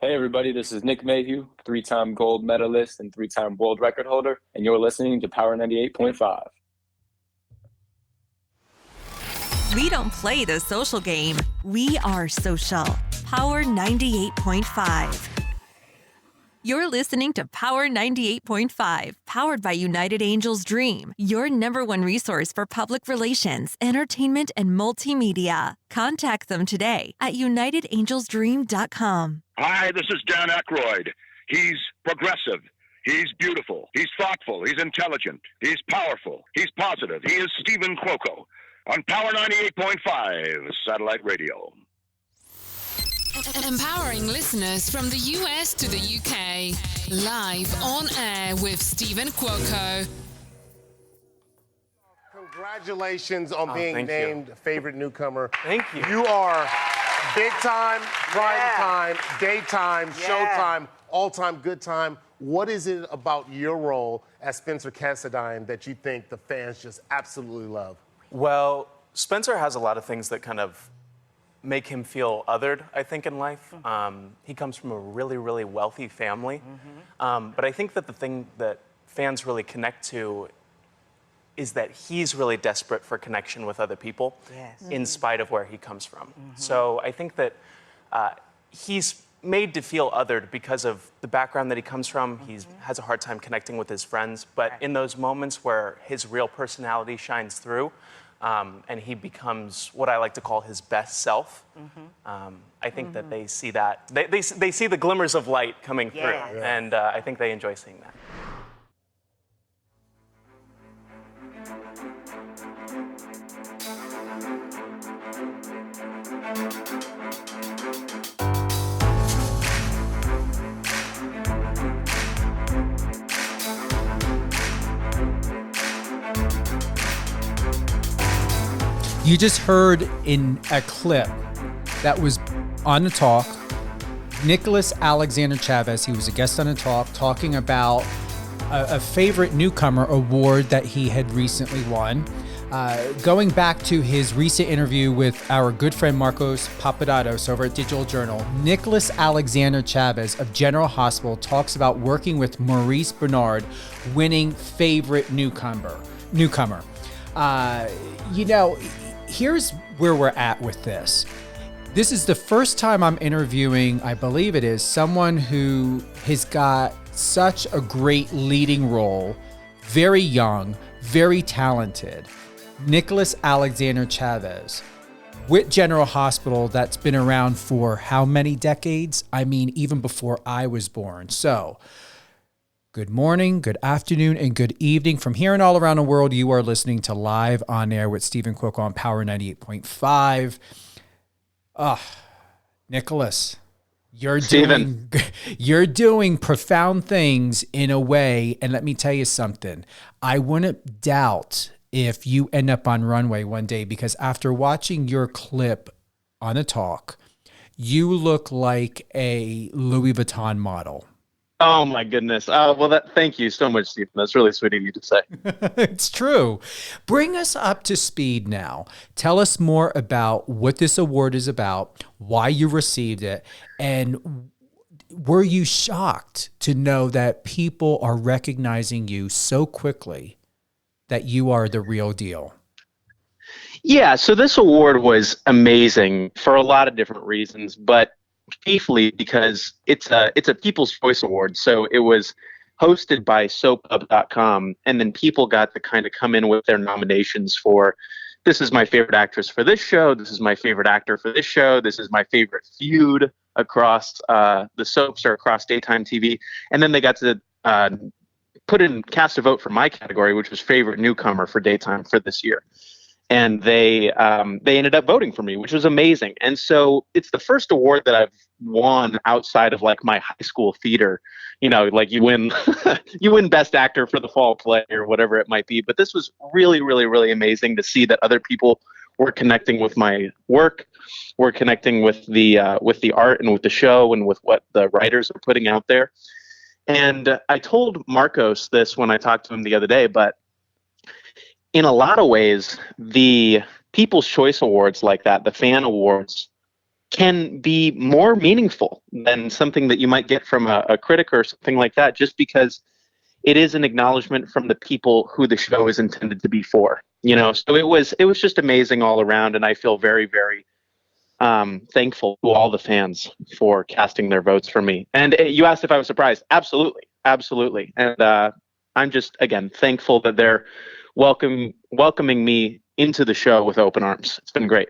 Hey everybody, this is Nick Mayhew, three-time gold medalist and three-time world record holder, and you're listening to Power 98.5. We don't play the social game. We are social. Power 98.5. You're listening to Power 98.5, powered by United Angels Dream, your number one resource for public relations, entertainment, and multimedia. Contact them today at unitedangelsdream.com. Hi, this is Dan Aykroyd. He's progressive. He's beautiful. He's thoughtful. He's intelligent. He's powerful. He's positive. He is Stephen Cuoco on Power 98.5 Satellite Radio. Empowering listeners from the US to the UK. Live on air with Stephen Cuoco. Congratulations on being named favorite newcomer. Thank you. You are big time, prime time, daytime, showtime, all-time good time. What is it about your role as Spencer Cassadine that you think the fans just absolutely love? Well, Spencer has a lot of things that kind of make him feel othered, I think, in life. He comes from a really, really wealthy family. But I think that the thing that fans really connect to is that he's really desperate for connection with other people in spite of where he comes from. So I think that he's made to feel othered because of the background that he comes from. He has a hard time connecting with his friends. But in those moments where his real personality shines through, and he becomes what I like to call his best self. I think that they see that. They see the glimmers of light coming through, and I think they enjoy seeing that. You just heard in a clip that was on the talk, Nicholas Alexander Chavez, he was a guest on the talk, talking about a favorite newcomer award that he had recently won. Going back to his recent interview with our good friend Marcos Papadatos over at Digital Journal, Nicholas Alexander Chavez of General Hospital talks about working with Maurice Bernard, winning favorite newcomer. Here's where we're at with this. This is the first time I'm interviewing, I believe it is, someone who has got such a great leading role, very young, very talented. Nicholas Alexander Chavez with General Hospital, that's been around for how many decades? I mean, even before I was born. So, good morning, good afternoon, and good evening. From here and all around the world, you are listening to Live on Air with Stephen Cuoco on Power 98.5. Nicholas, you're doing profound things in a way, and let me tell you something. I wouldn't doubt if you end up on runway one day, because after watching your clip on a talk, you look like a Louis Vuitton model. Oh my goodness. Thank you so much, Stephen. That's really sweet of you to say. It's true. Bring us up to speed now. Tell us more about what this award is about, why you received it, and were you shocked to know that people are recognizing you so quickly that you are the real deal? Yeah, so this award was amazing for a lot of different reasons, but chiefly because it's a People's Choice Award. So it was hosted by soapup.com, and then people got to kind of come in with their nominations for, this is my favorite actress for this show, this is my favorite actor for this show, this is my favorite feud across the soaps or across daytime TV. And then they got to cast a vote for my category, which was favorite newcomer for daytime for this year. And they ended up voting for me, which was amazing. And so it's the first award that I've won outside of like my high school theater. You know, like you win best actor for the fall play or whatever it might be. But this was really, really, really amazing to see that other people were connecting with my work, were connecting with the art and with the show and with what the writers are putting out there. And I told Marcos this when I talked to him the other day, but in a lot of ways, the People's Choice Awards like that, the fan awards, can be more meaningful than something that you might get from a critic or something like that, just because it is an acknowledgement from the people who the show is intended to be for. So it was just amazing all around, and I feel very, very thankful to all the fans for casting their votes for me. And you asked if I was surprised. Absolutely. And I'm just, again, thankful that they're welcoming me into the show with open arms. It's been great.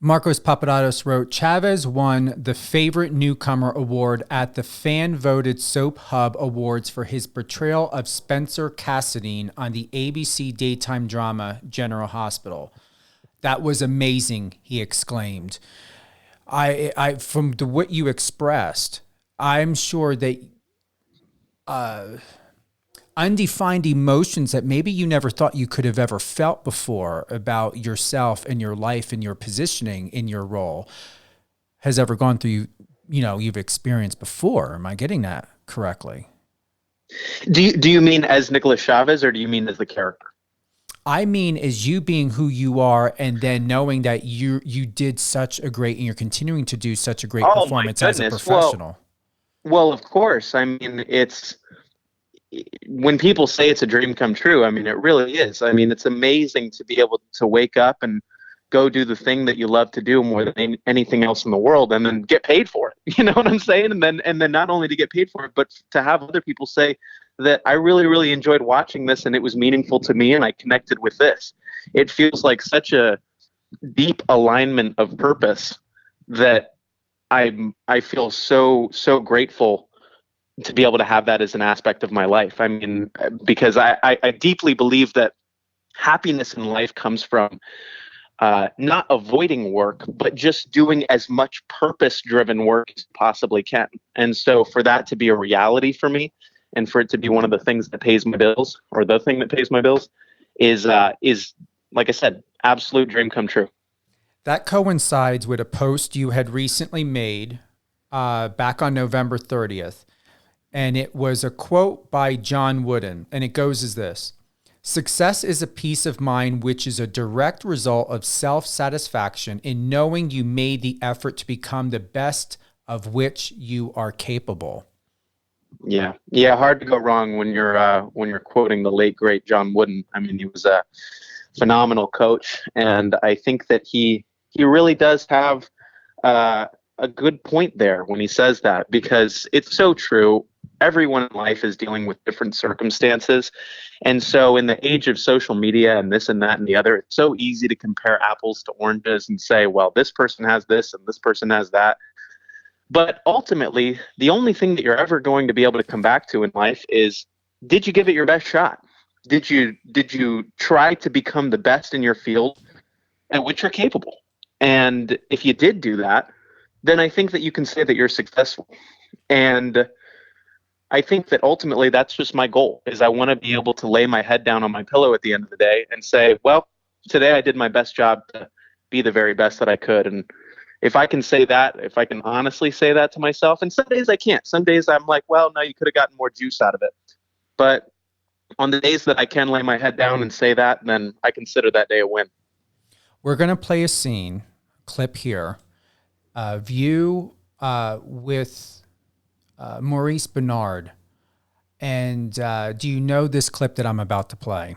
Marcos Papadopoulos wrote, Chavez won the Favorite Newcomer Award at the fan-voted Soap Hub Awards for his portrayal of Spencer Cassadine on the ABC daytime drama General Hospital. That was amazing, he exclaimed. I from what you expressed, I'm sure that undefined emotions that maybe you never thought you could have ever felt before about yourself and your life and your positioning in your role has ever gone through you've experienced before. Am I getting that correctly? Do you mean as Nicholas Chavez, or do you mean as the character? I mean, as you being who you are, and then knowing that you did such a great, and you're continuing to do such a great performance as a professional. Well, of course. I mean, it's when people say it's a dream come true. I mean, it really is. I mean, it's amazing to be able to wake up and go do the thing that you love to do more than anything else in the world, and then get paid for it. You know what I'm saying? And then not only to get paid for it, but to have other people say that I really, really enjoyed watching this and it was meaningful to me and I connected with this. It feels like such a deep alignment of purpose that I feel so grateful to be able to have that as an aspect of my life. I mean, because I deeply believe that happiness in life comes from not avoiding work, but just doing as much purpose-driven work as you possibly can. And so for that to be a reality for me, and for it to be one of the things that pays my bills, or the thing that pays my bills, is like I said, absolute dream come true. That coincides with a post you had recently made back on November 30th. And it was a quote by John Wooden. And it goes as this: success is a peace of mind which is a direct result of self-satisfaction in knowing you made the effort to become the best of which you are capable. Yeah. Hard to go wrong when you're quoting the late great John Wooden. I mean, he was a phenomenal coach, and I think that he really does have a good point there when he says that, because it's so true. Everyone in life is dealing with different circumstances, and so in the age of social media and this and that and the other, it's so easy to compare apples to oranges and say, well, this person has this and this person has that. But ultimately, the only thing that you're ever going to be able to come back to in life is, did you give it your best shot? Did you try to become the best in your field at which you're capable? And if you did do that, then I think that you can say that you're successful. And I think that ultimately that's just my goal, is I want to be able to lay my head down on my pillow at the end of the day and say, well, today I did my best job to be the very best that I could. And if I can say that, if I can honestly say that to myself, and some days I can't. Some days I'm like, well, no, you could have gotten more juice out of it. But on the days that I can lay my head down and say that, then I consider that day a win. We're going to play a clip here of you with Maurice Bernard. And do you know this clip that I'm about to play?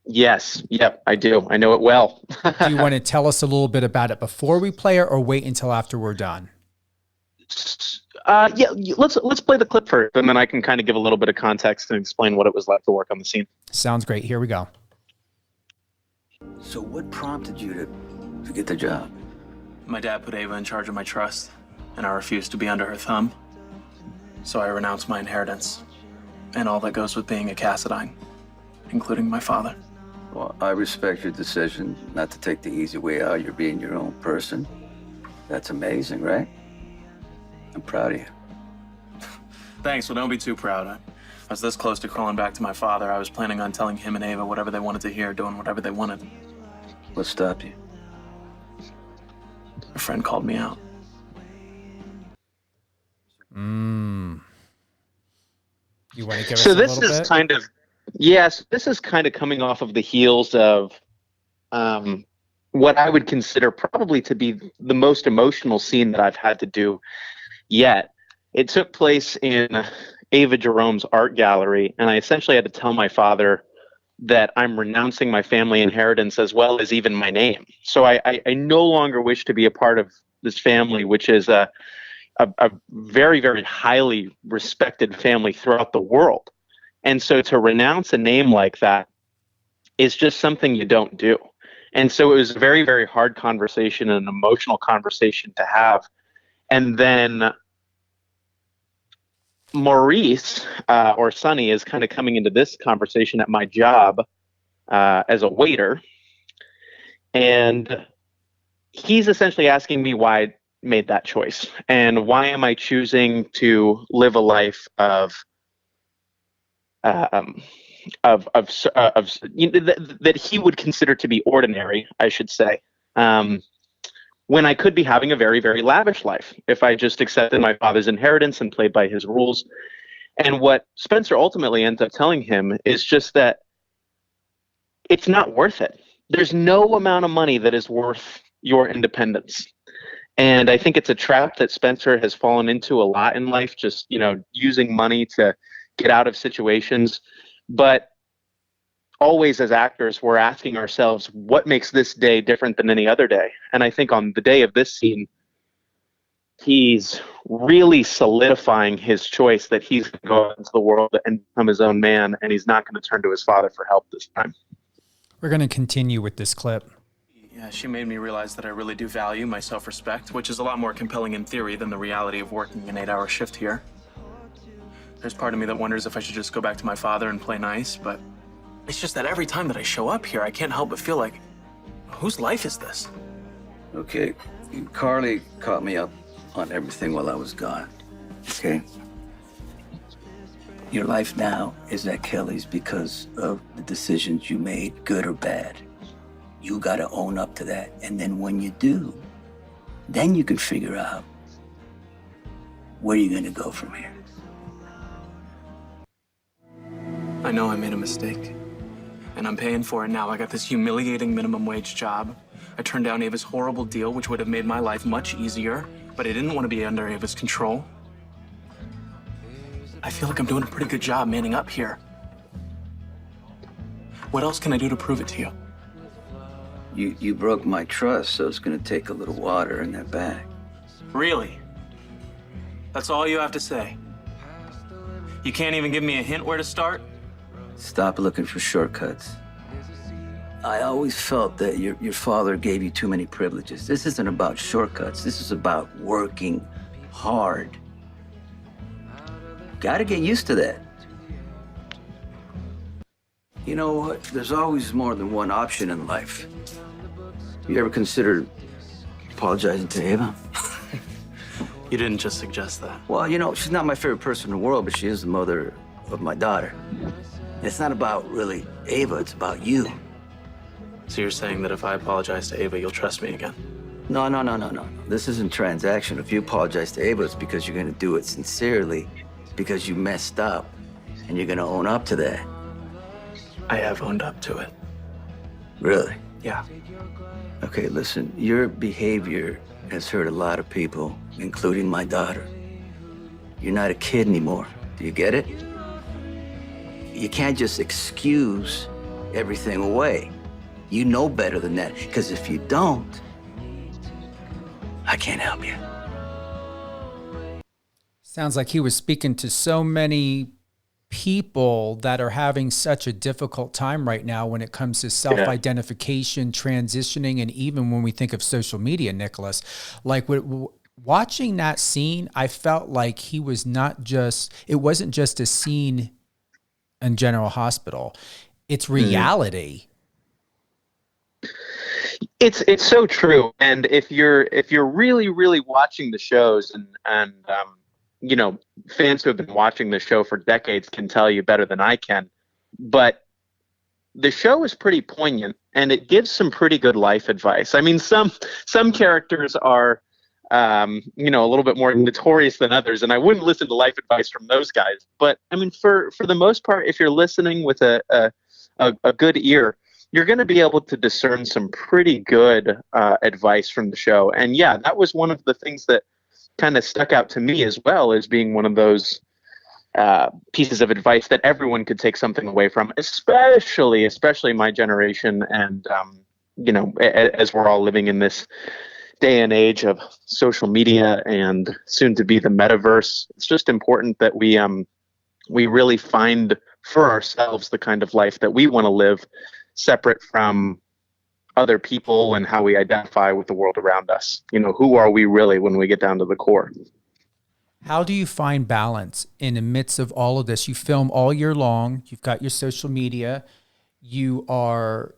Yes. Yep, I do. I know it well. Do you want to tell us a little bit about it before we play it, or wait until after we're done? Yeah, let's play the clip first, and then I can kind of give a little bit of context and explain what it was like to work on the scene. Sounds great. Here we go. So what prompted you to get the job? My dad put Ava in charge of my trust, and I refused to be under her thumb. So I renounced my inheritance and all that goes with being a Cassadine, including my father. Well, I respect your decision not to take the easy way out. You're being your own person. That's amazing, right? I'm proud of you. Thanks, well, don't be too proud. I was this close to crawling back to my father. I was planning on telling him and Ava whatever they wanted to hear, doing whatever they wanted. What stopped you? A friend called me out. You want to give us so a this little is bit? kind of, yes, this is kind of coming off of the heels of what I would consider probably to be the most emotional scene that I've had to do yet. It took place in Ava Jerome's art gallery, and I essentially had to tell my father that I'm renouncing my family inheritance as well as even my name. So I no longer wish to be a part of this family, which is a very, very highly respected family throughout the world. And so to renounce a name like that is just something you don't do. And so it was a very, very hard conversation and an emotional conversation to have. And then Maurice, or Sonny, is kind of coming into this conversation at my job as a waiter. And he's essentially asking me why I made that choice and why am I choosing to live a life of that he would consider to be ordinary, I should say, when I could be having a very, very lavish life if I just accepted my father's inheritance and played by his rules. And what Spencer ultimately ends up telling him is just that it's not worth it. There's no amount of money that is worth your independence. And I think it's a trap that Spencer has fallen into a lot in life, just, using money to get out of situations. But always as actors, we're asking ourselves, what makes this day different than any other day? And I think on the day of this scene, he's really solidifying his choice that he's going to go out into the world and become his own man, and he's not going to turn to his father for help this time. We're going to continue with this clip. Yeah, she made me realize that I really do value my self-respect, which is a lot more compelling in theory than the reality of working an 8-hour shift here. There's part of me that wonders if I should just go back to my father and play nice, but it's just that every time that I show up here, I can't help but feel like, whose life is this? Okay, Carly caught me up on everything while I was gone, okay? Your life now is at Kelly's because of the decisions you made, good or bad. You gotta own up to that, and then when you do, then you can figure out where you're gonna go from here. I know I made a mistake, and I'm paying for it now. I got this humiliating minimum wage job. I turned down Ava's horrible deal, which would have made my life much easier, but I didn't want to be under Ava's control. I feel like I'm doing a pretty good job manning up here. What else can I do to prove it to you? You broke my trust, so it's gonna take a little water in that bag. Really? That's all you have to say? You can't even give me a hint where to start? Stop looking for shortcuts. I always felt that your father gave you too many privileges. This isn't about shortcuts. This is about working hard. Gotta get used to that. You know what? There's always more than one option in life. You ever considered apologizing to Ava? You didn't just suggest that. Well, she's not my favorite person in the world, but she is the mother of my daughter. It's not about really Ava, it's about you. So you're saying that if I apologize to Ava, you'll trust me again? No. This isn't transaction. If you apologize to Ava, it's because you're gonna do it sincerely, because you messed up, and you're gonna own up to that. I have owned up to it. Really? Yeah. Okay, listen, your behavior has hurt a lot of people, including my daughter. You're not a kid anymore. Do you get it? You can't just excuse everything away. You know better than that, because if you don't, I can't help you. Sounds like he was speaking to so many people that are having such a difficult time right now when it comes to self-identification, transitioning, and even when we think of social media, Nicholas. Like watching that scene, I felt like he was it wasn't just a scene in General Hospital. It's reality. It's so true. And if you're really, really watching the shows and fans who have been watching the show for decades can tell you better than I can, but the show is pretty poignant and it gives some pretty good life advice. I mean, some characters are, a little bit more notorious than others, and I wouldn't listen to life advice from those guys. But I mean, for the most part, if you're listening with a good ear, you're going to be able to discern some pretty good advice from the show. And yeah, that was one of the things that kind of stuck out to me as well, as being one of those pieces of advice that everyone could take something away from, especially my generation. And, as we're all living in this day and age of social media and soon to be the metaverse, it's just important that we really find for ourselves the kind of life that we want to live, separate from other people and how we identify with the world around us. Who are we really when we get down to the core? How do you find balance in the midst of all of this? You film all year long. You've got your social media. You are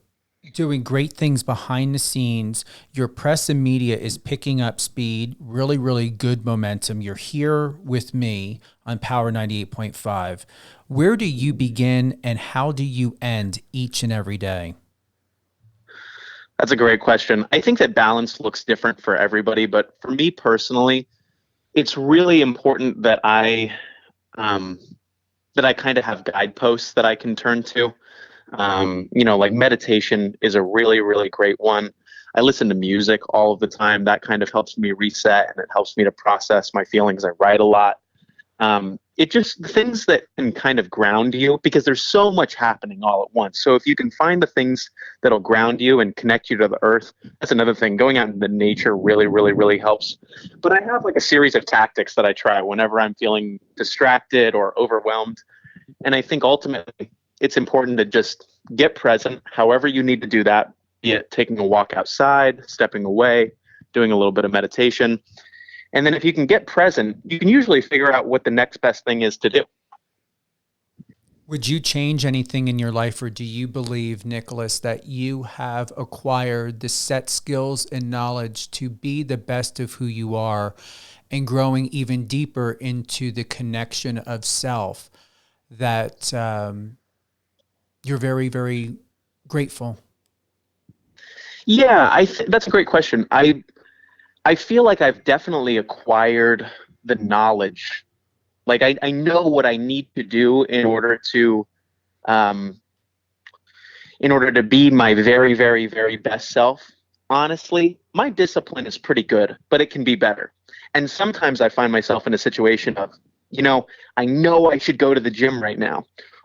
doing great things behind the scenes. Your press and media is picking up speed, really, really good momentum. You're here with me on Power 98.5. Where do you begin and how do you end each and every day? That's a great question. I think that balance looks different for everybody, but for me personally, it's really important that I kind of have guideposts that I can turn to. Like meditation is a really, really great one. I listen to music all of the time. That kind of helps me reset, and it helps me to process my feelings. I write a lot. It just things that can kind of ground you, because there's so much happening all at once. So if you can find the things that'll ground you and connect you to the earth, that's another thing. Going out into nature really, really, really helps. But I have like a series of tactics that I try whenever I'm feeling distracted or overwhelmed. And I think ultimately it's important to just get present, however you need to do that, be it taking a walk outside, stepping away, doing a little bit of meditation. And then if you can get present, you can usually figure out what the next best thing is to do. Would you change anything in your life, or do you believe, Nicholas, that you have acquired the set skills and knowledge to be the best of who you are and growing even deeper into the connection of self, that you're very, very grateful? Yeah, that's a great question. I feel like I've definitely acquired the knowledge. Like I know what I need to do in order to be my very, very, very best self. Honestly, my discipline is pretty good, but it can be better. And sometimes I find myself in a situation of, I know I should go to the gym right now,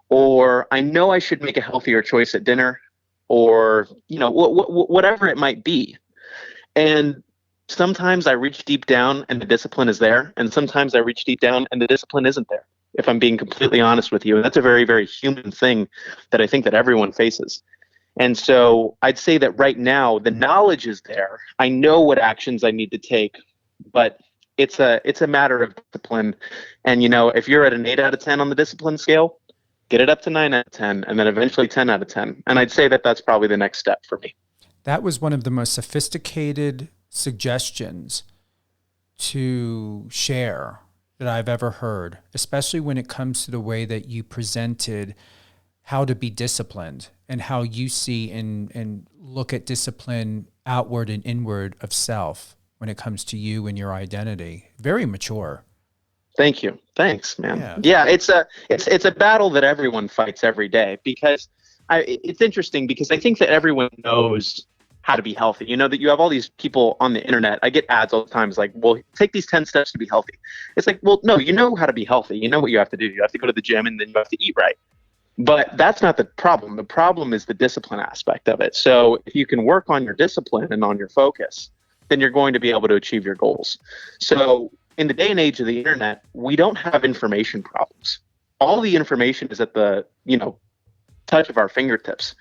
or I know I should make a healthier choice at dinner, or, whatever it might be. And sometimes I reach deep down and the discipline is there, and sometimes I reach deep down and the discipline isn't there, if I'm being completely honest with you. And that's a very, very human thing that I think that everyone faces. And so I'd say that right now the knowledge is there. I know what actions I need to take, but it's a matter of discipline. And, if you're at an 8 out of 10 on the discipline scale, get it up to 9 out of 10, and then eventually 10 out of 10. And I'd say that that's probably the next step for me. That was one of the most sophisticated suggestions to share that I've ever heard, especially when it comes to the way that you presented how to be disciplined and how you see and look at discipline outward and inward of self when it comes to you and your identity. Very mature. Thank you. Thanks, man. Yeah, it's a battle that everyone fights every day, because it's interesting because I think that everyone knows how to be healthy. That you have all these people on the internet. I get ads all the time. It's like, well, take these 10 steps to be healthy. It's like, well, no, you know how to be healthy. You know what you have to do. You have to go to the gym, and then you have to eat right. But that's not the problem. The problem is the discipline aspect of it. So if you can work on your discipline and on your focus, then you're going to be able to achieve your goals. So in the day and age of the internet, we don't have information problems. All the information is at the, touch of our fingertips.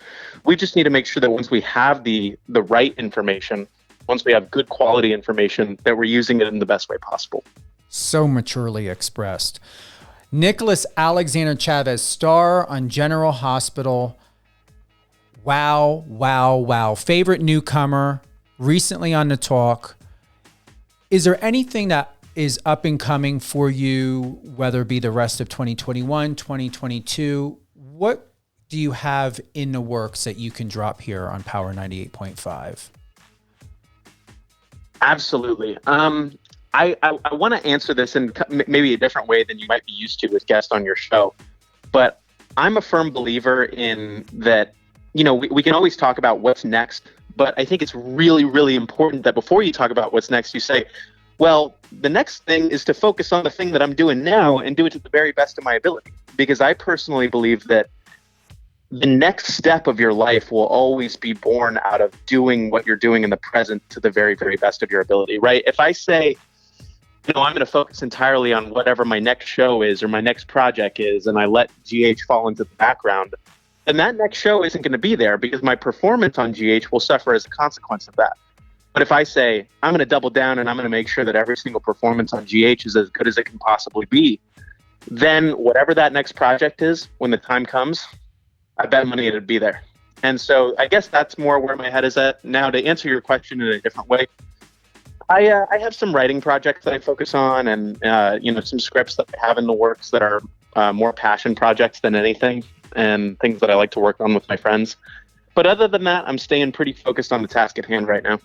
We just need to make sure that once we have the right information, once we have good quality information, that we're using it in the best way possible. So maturely expressed. Nicholas Alexander Chavez, star on General Hospital. Wow, wow, wow. Favorite newcomer, recently on The Talk. Is there anything that is up and coming for you, whether it be the rest of 2021, 2022? What do you have in the works that you can drop here on Power 98.5? Absolutely. I want to answer this in maybe a different way than you might be used to with guests on your show, but I'm a firm believer in that we can always talk about what's next, but I think it's really, really important that before you talk about what's next, you say, well, the next thing is to focus on the thing that I'm doing now and do it to the very best of my ability. Because I personally believe that the next step of your life will always be born out of doing what you're doing in the present to the very, very best of your ability, right? If I say, I'm going to focus entirely on whatever my next show is or my next project is, and I let GH fall into the background, then that next show isn't going to be there because my performance on GH will suffer as a consequence of that. But if I say, I'm going to double down and I'm going to make sure that every single performance on GH is as good as it can possibly be, then whatever that next project is, when the time comes, I bet money it'd be there. And so I guess that's more where my head is at now. To answer your question in a different way, I have some writing projects that I focus on, and some scripts that I have in the works that are more passion projects than anything, and things that I like to work on with my friends. But other than that, I'm staying pretty focused on the task at hand right now.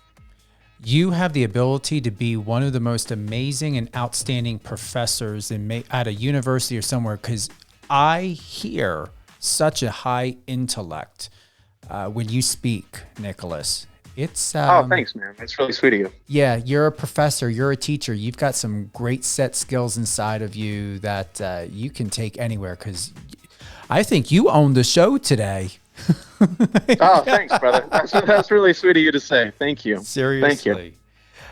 You have the ability to be one of the most amazing and outstanding professors at a university or somewhere, because I hear such a high intellect when you speak, Nicholas. It's thanks, man. That's really sweet of you. Yeah, you're a professor. You're a teacher. You've got some great set skills inside of you that you can take anywhere, because I think you own the show today. Oh, thanks, brother. That's really sweet of you to say. Thank you. Seriously. Thank you.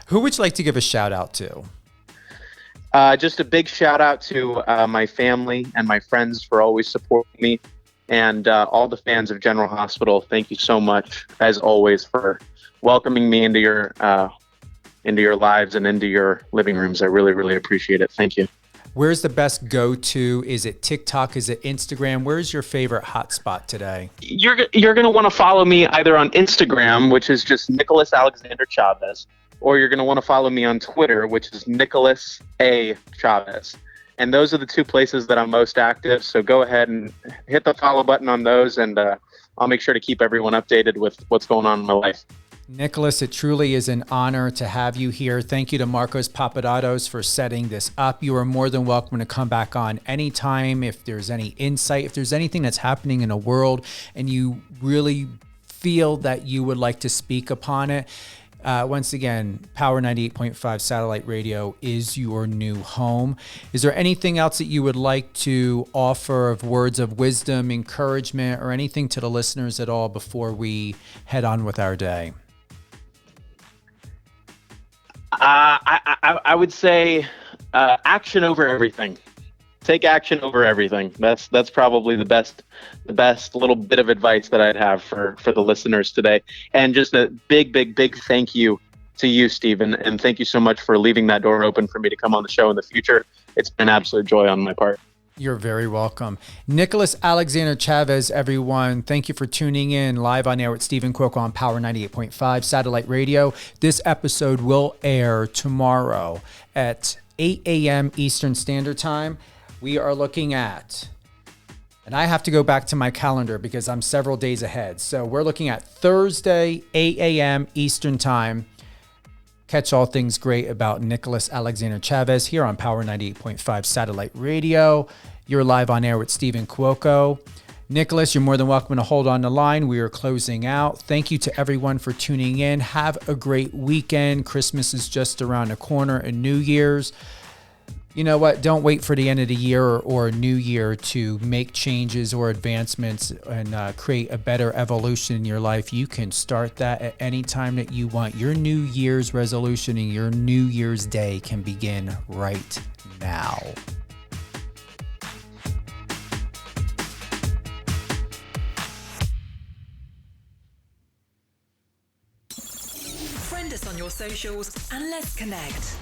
Who would you like to give a shout out to? Just a big shout out to my family and my friends for always supporting me, and all the fans of General Hospital. Thank you so much, as always, for welcoming me into your lives and into your living rooms. I really, really appreciate it. Thank you. Where's the best go-to? Is it TikTok? Is it Instagram? Where's your favorite hotspot today? You're going to want to follow me either on Instagram, which is just Nicholas Alexander Chavez, or you're going to want to follow me on Twitter, which is Nicholas A. Chavez. And those are the two places that I'm most active. So go ahead and hit the follow button on those, and I'll make sure to keep everyone updated with what's going on in my life. Nicholas, it truly is an honor to have you here. Thank you to Marcos Papadopoulos for setting this up. You are more than welcome to come back on anytime if there's any insight, if there's anything that's happening in the world and you really feel that you would like to speak upon it. Once again, Power 98.5 Satellite Radio is your new home. Is there anything else that you would like to offer of words of wisdom, encouragement, or anything to the listeners at all before we head on with our day? I would say action over everything. Take action over everything. That's probably the best little bit of advice that I'd have for the listeners today. And just a big thank you to you, Stephen, and thank you so much for leaving that door open for me to come on the show in the future. It's been an absolute joy on my part. You're very welcome. Nicholas Alexander Chavez, everyone. Thank you for tuning in live on air with Stephen Cuoco on Power 98.5 Satellite Radio. This episode will air tomorrow at 8 a.m. Eastern Standard Time. We are looking at, and I have to go back to my calendar because I'm several days ahead. So we're looking at Thursday, 8 a.m. Eastern Time. Catch all things great about Nicholas Alexander Chavez here on Power 98.5 Satellite Radio. You're live on air with Stephen Cuoco. Nicholas, you're more than welcome to hold on the line. We are closing out. Thank you to everyone for tuning in. Have a great weekend. Christmas is just around the corner, and New Year's. You know what? Don't wait for the end of the year or New Year to make changes or advancements and create a better evolution in your life. You can start that at any time that you want. Your New Year's resolution and your New Year's Day can begin right now. Friend us on your socials and let's connect.